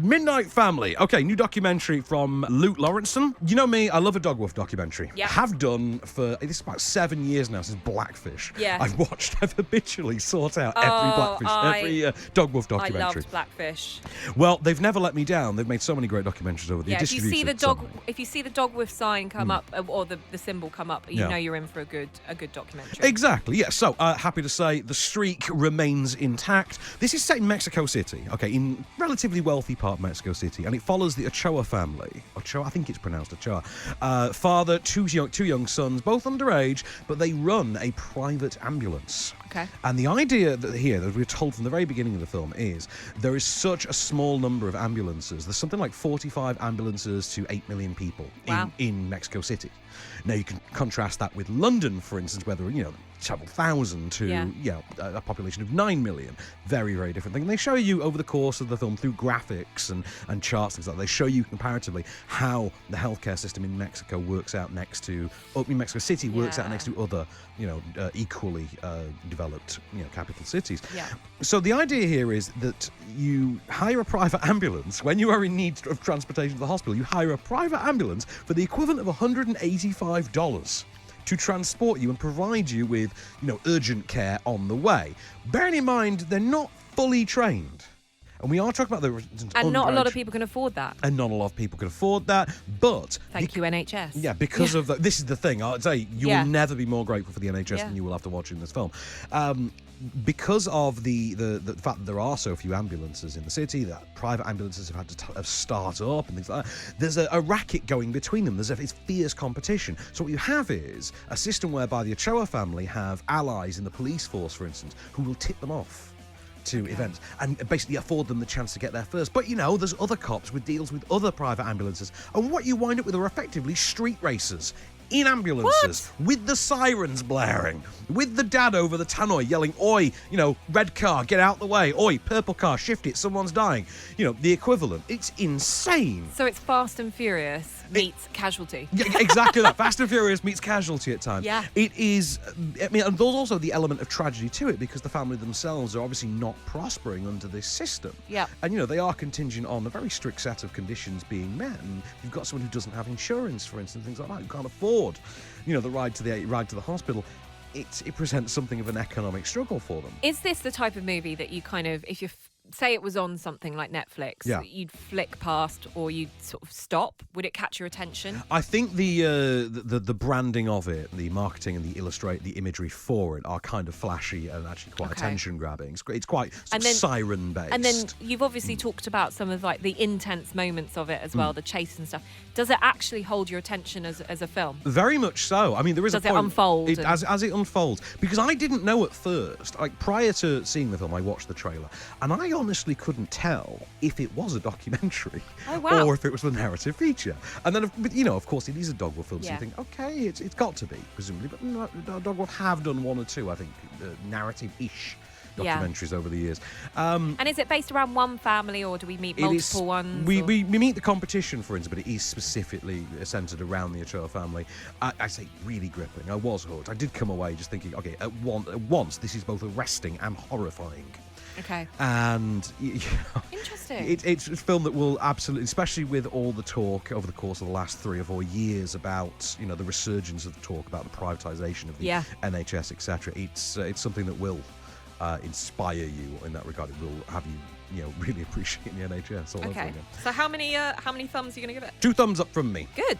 Midnight Family. Okay, new documentary from Luke Lawrenson. You know me, I love a dog wolf documentary. Yeah. Have done for, this is about 7 years now since Blackfish. Yeah. I've habitually sought out every dog wolf documentary. I loved Blackfish. Well, they've never let me down. They've made so many great documentaries over the years. If you see the dog wolf sign come up, or the symbol come up, you know you're in for a good documentary. Exactly, yeah. So, happy to say the streak remains intact. This is set in Mexico City, okay, in relatively wealthy part of Mexico City, and it follows the Ochoa family. Ochoa, I think it's pronounced Ochoa. Father, two young sons, both underage, but they run a private ambulance. Okay. And the idea that we're told from the very beginning of the film is there is such a small number of ambulances. There's something like 45 ambulances to 8 million people in Mexico City. Now, you can contrast that with London, for instance, where there are, several thousand to a population of 9 million. Very, very different thing. And they show you over the course of the film through graphics and charts, things like that. They show you comparatively how the healthcare system in Mexico works out next to, in Mexico City works out next to other, equally developed, capital cities. Yeah. So the idea here is that you hire a private ambulance when you are in need of transportation to the hospital. You hire a private ambulance for the equivalent of $185 to transport you and provide you with, urgent care on the way. Bearing in mind, they're not fully trained. And we are talking about and not a lot of people can afford that. And not a lot of people can afford that, but... Thank you, NHS. Yeah, because of this is the thing. I'd say you will never be more grateful for the NHS than you will after watching this film. Because of the fact that there are so few ambulances in the city, that private ambulances have had to start up and things like that, there's a racket going between them. It's fierce competition. So what you have is a system whereby the Ochoa family have allies in the police force, for instance, who will tip them off to events and basically afford them the chance to get there first. But, there's other cops with deals with other private ambulances. And what you wind up with are effectively street racers in ambulances with the sirens blaring, with the dad over the tannoy yelling, "Oi, red car, get out the way. Oi, purple car, shift it, someone's dying." The equivalent. It's insane. So it's Fast and Furious meets Casualty. Yeah, exactly that. Fast and Furious meets Casualty at times. Yeah. It is, and there's also the element of tragedy to it because the family themselves are obviously not prospering under this system. Yeah. And, they are contingent on a very strict set of conditions being met. And you've got someone who doesn't have insurance, for instance, things like that, who can't afford, the ride to the hospital. It presents something of an economic struggle for them. Is this the type of movie that you kind of, if you say it was on something like Netflix, you'd flick past or you'd sort of stop? Would it catch your attention? I think the branding of it, the marketing and the imagery for it are kind of flashy and actually quite attention grabbing. It's quite siren based. And then you've obviously talked about some of like the intense moments of it as well, the chase and stuff. Does it actually hold your attention as a film? Very much so. I mean, there is Does a point. It unfold? As it unfolds, because I didn't know at first. Like prior to seeing the film, I watched the trailer, and I honestly couldn't tell if it was a documentary or if it was a narrative feature. And then, of course, it is a dog wolf film, so you think, okay, it's got to be, presumably. But no, dog wolf have done one or two, I think, narrative-ish documentaries over the years. And is it based around one family, or do we meet multiple ones? We meet the competition, for instance, but it is specifically centred around the Ochoa family. I say really gripping. I was hooked. I did come away just thinking, okay, at once, this is both arresting and horrifying. Okay. And interesting. It's a film that will absolutely, especially with all the talk over the course of the last 3 or 4 years about the resurgence of the talk about the privatisation of the NHS, etc. It's something that will inspire you in that regard. It will have you really appreciate the NHS all over again. So how many thumbs are you going to give it? 2 thumbs up from me. Good.